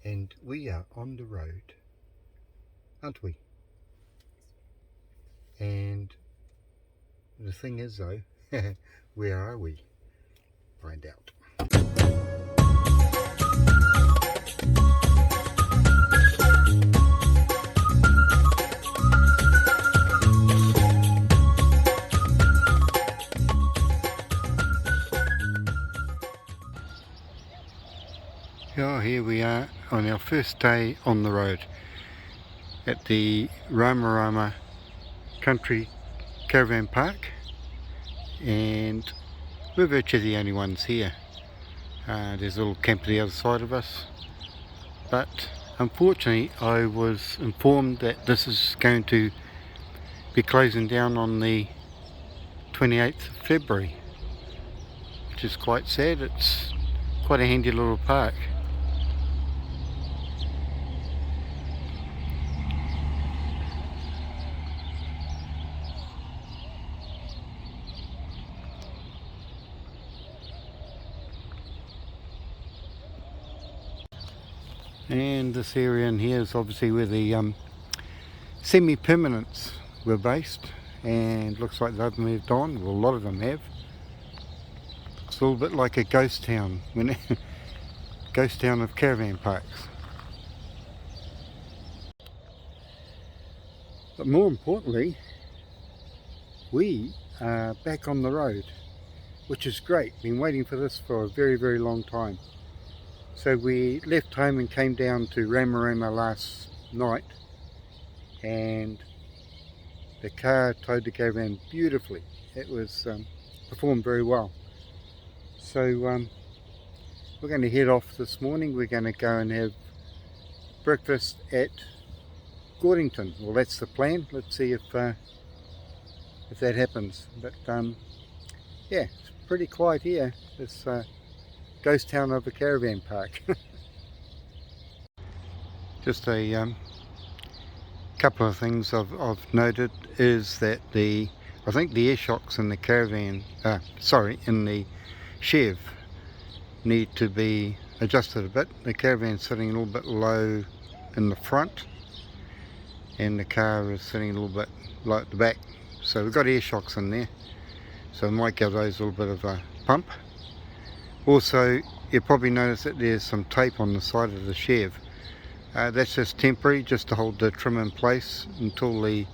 and we are on the road, aren't we? And the thing is though, where are we? Find out. Oh, here we are on our first day on the road at the Rama Country Caravan Park, and we're virtually the only ones here. There's a little camp to the other side of us, but unfortunately I was informed that this is going to be closing down on the 28th of February, which is quite sad. It's quite a handy little park. And this area in here is obviously where the semi-permanents were based, and looks like they've moved on. Well, a lot of them have. It's a little bit like a ghost town, ghost town of caravan parks. But more importantly, we are back on the road, which is great. Been waiting for this for a very long time. So we left home and came down to Rama last night, and the car towed the caravan beautifully. It was performed very well. So we're going to head off this morning. We're going to go and have breakfast at Gordington. Well, that's the plan. Let's see if that happens. But yeah, it's pretty quiet here. This ghost town of a caravan park. Just a couple of things I've noted is that I think the air shocks in the caravan, in the Chev need to be adjusted a bit. The caravan's sitting a little bit low in the front, and the car is sitting a little bit low at the back. So we've got air shocks in there, so we might give those a little bit of a pump. Also, you'll probably notice that there's some tape on the side of the Chev. That's just temporary, just to hold the trim in place until the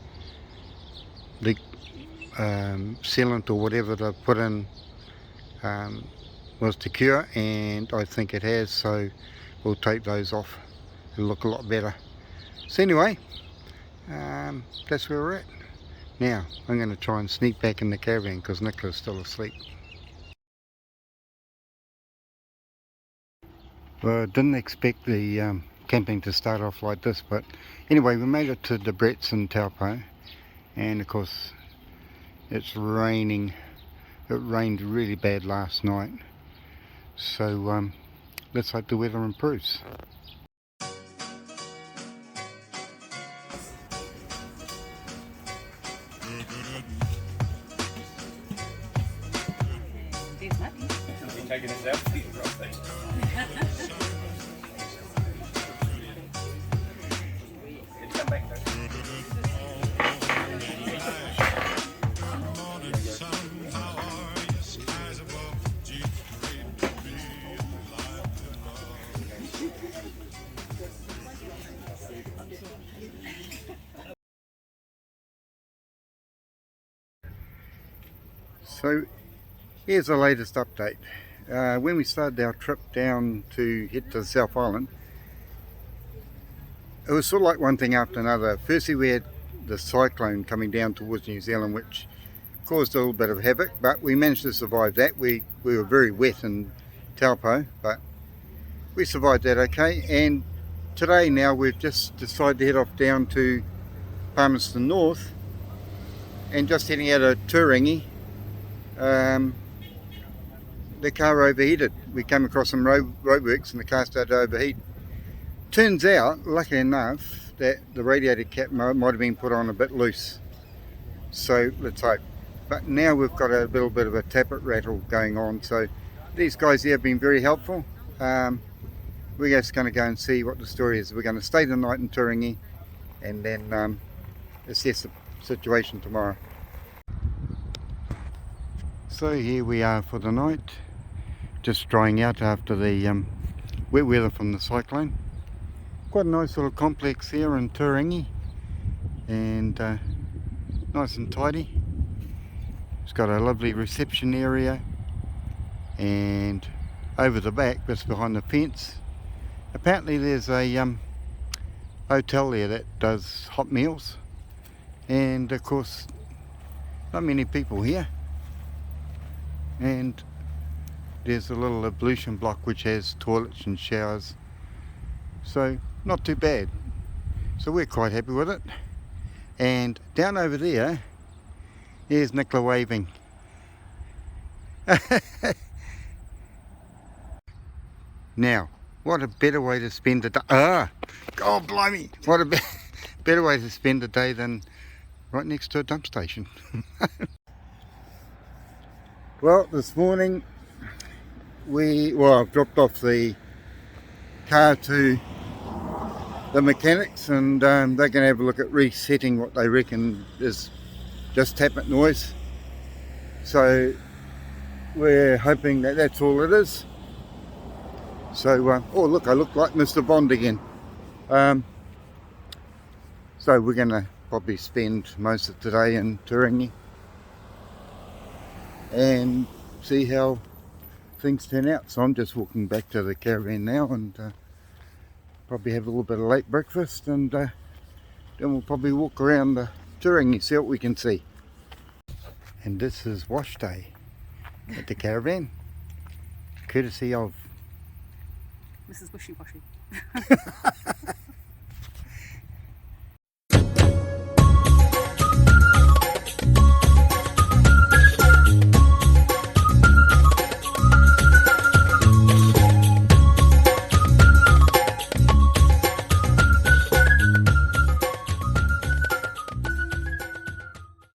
sealant or whatever they've put in was to cure, and I think it has, so we'll take those off. It'll look a lot better. So anyway, that's where we're at. Now, I'm going to try and sneak back in the caravan because Nicola's still asleep. Well, I didn't expect the camping to start off like this, but anyway, we made it to the Bretts in Taupo, and of course it's raining. It rained really bad last night, so let's hope the weather improves. Taking us out. So here's the latest update. When we started our trip down to head to the South Island, it was sort of like one thing after another. Firstly, we had the cyclone coming down towards New Zealand, which caused a little bit of havoc, but we managed to survive that. We were very wet in Taupo, but we survived that okay. And today now we've just decided to head off down to Palmerston North, and just heading out of Turangi, the car overheated. We came across some roadworks and the car started to overheat. Turns out, lucky enough, that the radiator cap might have been put on a bit loose. So let's hope. But now we've got a little bit of a tappet rattle going on. So these guys here have been very helpful. we're just going to go and see what the story is. We're going to stay the night in Turangi and then assess the situation tomorrow. So here we are for the night, just drying out after the wet weather from the cyclone. Quite a nice little complex here in Turangi, and nice and tidy. It's got a lovely reception area, and over the back, just behind the fence, apparently there's a hotel there that does hot meals, and of course not many people here. And there's a little ablution block which has toilets and showers, so not too bad. So we're quite happy with it. And down over there, here's Nicola waving. Now, what a better way to spend the day. God blimey! What a better way to spend the day than right next to a dump station. Well, this morning I've dropped off the car to the mechanics, and they're going to have a look at resetting what they reckon is just tappet noise. So we're hoping that that's all it is. So, oh look, I look like Mr. Bond again. So we're going to probably spend most of today in Turangi and see how things turn out. So I'm just walking back to the caravan now, and probably have a little bit of late breakfast, and then we'll probably walk around the Turangi, see what we can see. And this is wash day at the caravan, courtesy of Mrs. Wishy Washy.